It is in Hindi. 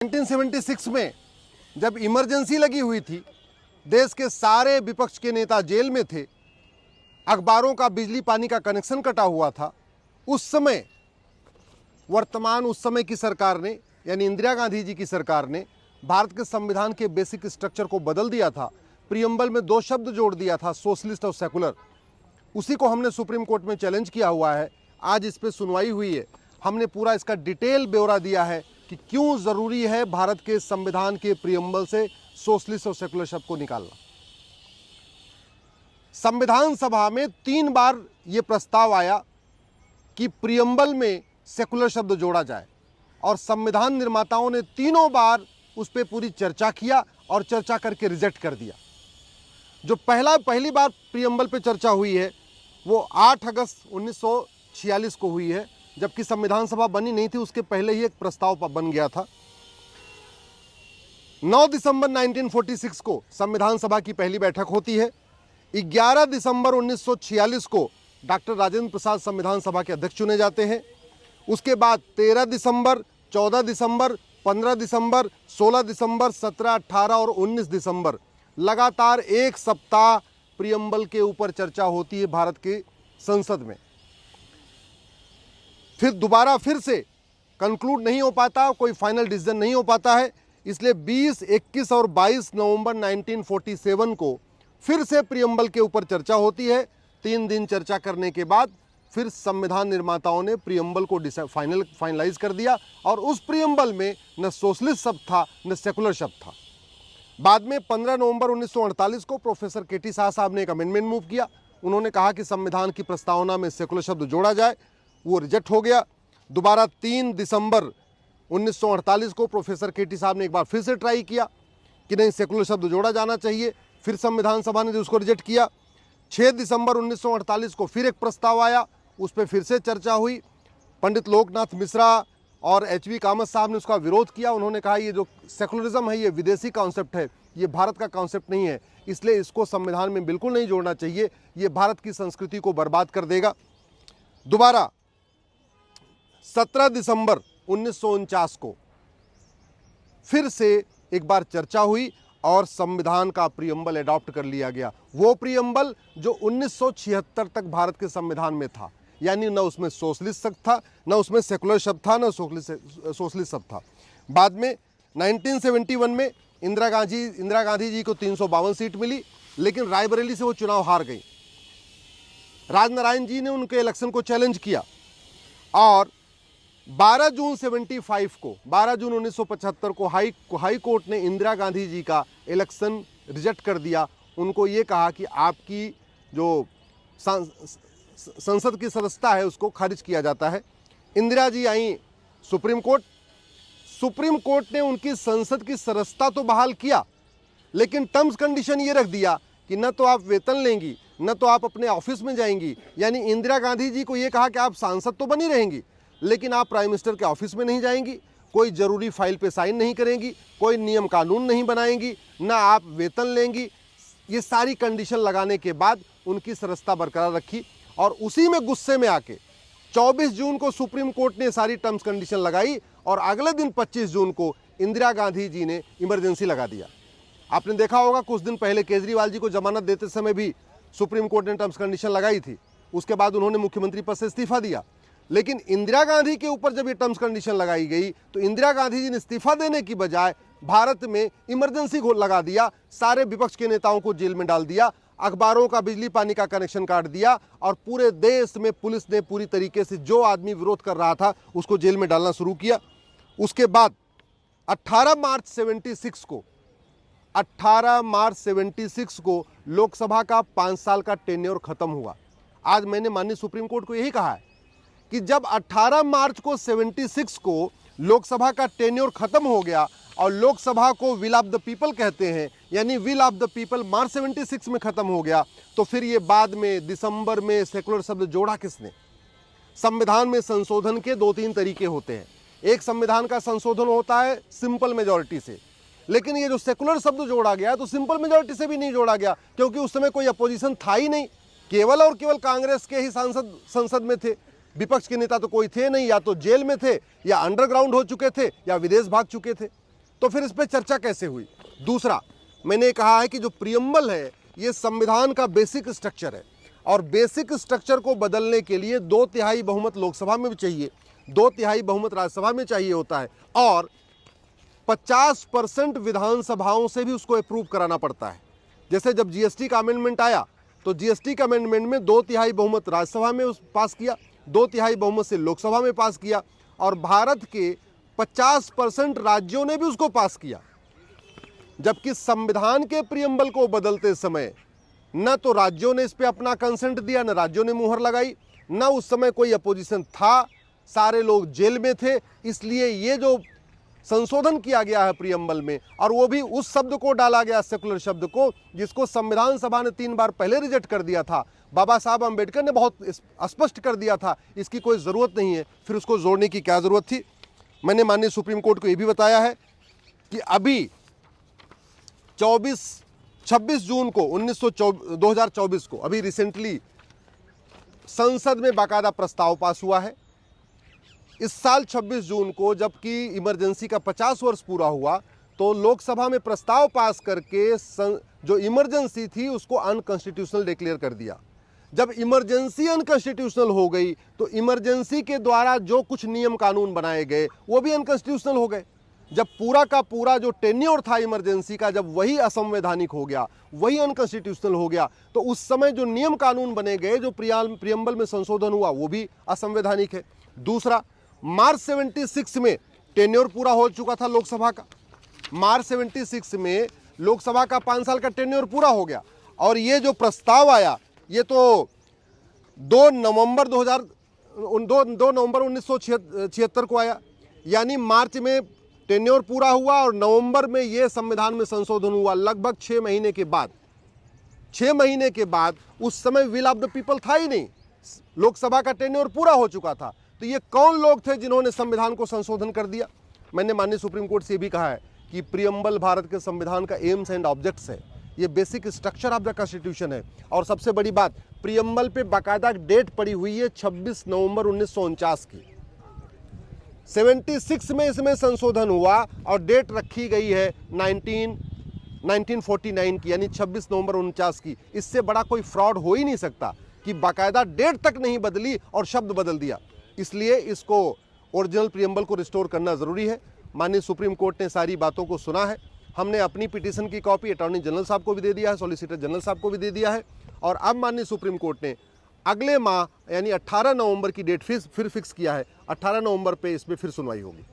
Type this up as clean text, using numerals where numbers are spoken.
1976 में जब इमरजेंसी लगी हुई थी, देश के सारे विपक्ष के नेता जेल में थे, अखबारों का बिजली पानी का कनेक्शन कटा हुआ था, उस समय उस समय की सरकार ने यानी इंदिरा गांधी जी की सरकार ने भारत के संविधान के बेसिक स्ट्रक्चर को बदल दिया था। प्रियम्बल में 2 शब्द जोड़ दिया था, सोशलिस्ट और सेकुलर। उसी को हमने सुप्रीम कोर्ट में चैलेंज किया हुआ है। आज इस पे सुनवाई हुई है। हमने पूरा इसका डिटेल ब्यौरा दिया है कि क्यों ज़रूरी है भारत के संविधान के प्रियम्बल से सोशलिस्ट और सेकुलर शब्द को निकालना। संविधान सभा में 3 बार ये प्रस्ताव आया कि प्रियम्बल में सेकुलर शब्द जोड़ा जाए और संविधान निर्माताओं ने तीनों बार उस पर पूरी चर्चा किया और चर्चा करके रिजेक्ट कर दिया। जो पहली बार प्रियम्बल पे चर्चा हुई है वो 8 अगस्त 1946 को हुई है, जबकि संविधान सभा बनी नहीं थी, उसके पहले ही एक प्रस्ताव बन गया था। 9 दिसंबर 1946 को संविधान सभा की पहली बैठक होती है। 11 दिसंबर 1946 को डॉक्टर राजेंद्र प्रसाद संविधान सभा के अध्यक्ष चुने जाते हैं। उसके बाद 13 दिसंबर, 14 दिसंबर, 15 दिसंबर, 16 दिसंबर, 17, 18 और 19 दिसंबर लगातार 1 सप्ताह प्रियम्बल के ऊपर चर्चा होती है भारत के संसद में। फिर दोबारा फिर से कंक्लूड नहीं हो पाता, कोई फाइनल डिसीजन नहीं हो पाता है। इसलिए 20, 21 और 22 नवंबर 1947 को फिर से प्रियम्बल के ऊपर चर्चा होती है। 3 दिन चर्चा करने के बाद फिर संविधान निर्माताओं ने प्रियम्बल को फाइनलाइज कर दिया और उस प्रियम्बल में न सोशलिस्ट शब्द था न सेकुलर शब्द था। बाद में 15 नवंबर 1948 को प्रोफेसर केटी शाह साहब ने एक अमेंडमेंट मूव किया। उन्होंने कहा कि संविधान की प्रस्तावना में सेकुलर शब्द जोड़ा जाए, वो रिजेक्ट हो गया। दोबारा 3 दिसंबर 1948 को प्रोफेसर केटी साहब ने एक बार फिर से ट्राई किया कि नहीं, सेकुलर शब्द जोड़ा जाना चाहिए। फिर संविधान सभा ने उसको रिजेक्ट किया। 6 दिसंबर 1948 को फिर एक प्रस्ताव आया, उस पर फिर से चर्चा हुई। पंडित लोकनाथ मिश्रा और HV कामत साहब ने उसका विरोध किया। उन्होंने कहा ये जो सेकुलरिज्म है ये विदेशी कॉन्सेप्ट है, ये भारत का कॉन्सेप्ट नहीं है, इसलिए इसको संविधान में बिल्कुल नहीं जोड़ना चाहिए, ये भारत की संस्कृति को बर्बाद कर देगा। दोबारा 17 दिसंबर 1949 को फिर से एक बार चर्चा हुई और संविधान का प्रियम्बल अडॉप्ट कर लिया गया। वो प्रियम्बल जो 1976 तक भारत के संविधान में था, यानी न उसमें सोशलिस्ट शब्द था, न उसमें सेकुलर शब्द था, न सोशलिस्ट शब्द था। बाद में 1971 में इंदिरा गांधी जी को 352 सीट मिली, लेकिन रायबरेली से वो चुनाव हार गई। राजनारायण जी ने उनके इलेक्शन को चैलेंज किया और 12 जून 1975 को हाई कोर्ट ने इंदिरा गांधी जी का इलेक्शन रिजेक्ट कर दिया। उनको ये कहा कि आपकी जो संसद की सदस्यता है उसको खारिज किया जाता है। इंदिरा जी आई सुप्रीम कोर्ट ने उनकी संसद की सदस्यता तो बहाल किया, लेकिन टर्म्स कंडीशन ये रख दिया कि न तो आप वेतन लेंगी, न तो आप अपने ऑफिस में जाएंगी। यानी इंदिरा गांधी जी को ये कहा कि आप सांसद तो बनी रहेंगी, लेकिन आप प्राइम मिनिस्टर के ऑफिस में नहीं जाएंगी, कोई जरूरी फाइल पे साइन नहीं करेंगी, कोई नियम कानून नहीं बनाएंगी, ना आप वेतन लेंगी। ये सारी कंडीशन लगाने के बाद उनकी सदस्यता बरकरार रखी और उसी में गुस्से में आके 24 जून को सुप्रीम कोर्ट ने सारी टर्म्स कंडीशन लगाई और अगले दिन 25 जून को इंदिरा गांधी जी ने इमरजेंसी लगा दिया। आपने देखा होगा कुछ दिन पहले केजरीवाल जी को जमानत देते समय भी सुप्रीम कोर्ट ने टर्म्स कंडीशन लगाई थी। उसके बाद उन्होंने मुख्यमंत्री पद से इस्तीफा दिया, लेकिन इंदिरा गांधी के ऊपर जब ये टर्म्स कंडीशन लगाई गई तो इंदिरा गांधी जी ने इस्तीफा देने की बजाय भारत में इमरजेंसी लगा दिया, सारे विपक्ष के नेताओं को जेल में डाल दिया, अखबारों का बिजली पानी का कनेक्शन काट दिया और पूरे देश में पुलिस ने पूरी तरीके से जो आदमी विरोध कर रहा था उसको जेल में डालना शुरू किया। उसके बाद 18 मार्च 76 को लोकसभा का 5 साल का टेन्योर खत्म हुआ। आज मैंने माननीय सुप्रीम कोर्ट को यही कहा है कि जब 18 मार्च को 76 को लोकसभा का टेन्योर खत्म हो गया और लोकसभा को विल ऑफ द पीपल कहते हैं, यानी विल ऑफ द पीपल मार्च 76 में खत्म हो गया, तो फिर ये बाद में दिसंबर में सेकुलर शब्द जोड़ा किसने? संविधान में संशोधन के 2-3 तरीके होते हैं। एक संविधान का संशोधन होता है सिंपल मेजॉरिटी से, लेकिन ये जो सेकुलर शब्द जोड़ा गया तो सिंपल मेजॉरिटी से भी नहीं जोड़ा गया, क्योंकि उस समय कोई अपोजिशन था ही नहीं, केवल और केवल कांग्रेस के ही सांसद संसद में थे। विपक्ष के नेता तो कोई थे नहीं, या तो जेल में थे या अंडरग्राउंड हो चुके थे या विदेश भाग चुके थे। तो फिर इस पर चर्चा कैसे हुई? दूसरा, मैंने कहा है कि जो प्रियम्बल है ये संविधान का बेसिक स्ट्रक्चर है और बेसिक स्ट्रक्चर को बदलने के लिए 2/3 बहुमत लोकसभा में भी चाहिए, 2/3 बहुमत राज्यसभा में चाहिए होता है और 50% विधानसभाओं से भी उसको अप्रूव कराना पड़ता है। जैसे जब जीएसटी का अमेंडमेंट आया तो जीएसटी के अमेंडमेंट में 2/3 बहुमत राज्यसभा में पास किया, 2/3 बहुमत से लोकसभा में पास किया और भारत के 50% राज्यों ने भी उसको पास किया। जबकि संविधान के प्रियम्बल को बदलते समय न तो राज्यों ने इस पे अपना कंसेंट दिया, न राज्यों ने मुहर लगाई, न उस समय कोई अपोजिशन था, सारे लोग जेल में थे। इसलिए ये जो संशोधन किया गया है प्रियम्बल में, और वो भी उस शब्द को डाला गया, सेकुलर शब्द को, जिसको संविधान सभा ने 3 बार पहले रिजेक्ट कर दिया था। बाबा साहब अम्बेडकर ने बहुत स्पष्ट कर दिया था इसकी कोई ज़रूरत नहीं है, फिर उसको जोड़ने की क्या ज़रूरत थी। मैंने माननीय सुप्रीम कोर्ट को ये भी बताया है कि अभी 26 जून को 2024 को अभी रिसेंटली संसद में बाकायदा प्रस्ताव पास हुआ है। इस साल 26 जून को जबकि इमरजेंसी का 50 वर्ष पूरा हुआ तो लोकसभा में प्रस्ताव पास करके जो इमरजेंसी थी उसको अनकॉन्स्टिट्यूशनल डिक्लेयर कर दिया। जब इमरजेंसी अनकॉन्स्टिट्यूशनल हो गई तो इमरजेंसी के द्वारा जो कुछ नियम कानून बनाए गए वो भी अनकॉन्स्टिट्यूशनल हो गए। जब पूरा का पूरा जो टेन्योर था इमरजेंसी का, जब वही असंवैधानिक हो गया, वही अनकॉन्स्टिट्यूशनल हो गया, तो उस समय जो नियम कानून बने गए, जो प्रियम्बल में संशोधन हुआ, वो भी असंवैधानिक है। दूसरा, मार्च 76 में टेन्योर पूरा हो चुका था लोकसभा का। मार्च 76 में लोकसभा का 5 साल का टेन्योर पूरा हो गया और ये जो प्रस्ताव आया ये तो 2 नवंबर 1976 को आया। यानी मार्च में टेन्योर पूरा हुआ और नवंबर में ये संविधान में संशोधन हुआ। लगभग 6 महीने के बाद, 6 महीने के बाद, उस समय विल ऑफ द पीपल था ही नहीं, लोकसभा का टेन्योर पूरा हो चुका था। तो ये कौन लोग थे जिन्होंने संविधान को संशोधन कर दिया? मैंने माननीय सुप्रीम कोर्ट से भी कहा है कि प्रियम्बल भारत के संविधान का एम्स एंड ऑब्जेक्ट्स है, ये basic structure of the constitution है। और सबसे बड़ी बात, प्रियम्बल पे बाकायदा डेट पड़ी हुई है 26 नवंबर 1949 की। 76 में इसमें संशोधन हुआ और डेट रखी गई है 1949 की, यानी 26 नवंबर 49 की। इससे बड़ा कोई फ्रॉड हो ही नहीं सकता कि बाकायदा डेट तक नहीं बदली और शब्द बदल दिया। इसलिए इसको ओरिजिनल प्रियम्बल को रिस्टोर करना ज़रूरी है। माननीय सुप्रीम कोर्ट ने सारी बातों को सुना है। हमने अपनी पिटीशन की कॉपी अटॉर्नी जनरल साहब को भी दे दिया है, सॉलिसिटर जनरल साहब को भी दे दिया है और अब माननीय सुप्रीम कोर्ट ने अगले माह यानी 18 नवंबर की डेट फिर फिक्स किया है। 18 नवंबर पे इस पर फिर सुनवाई होगी।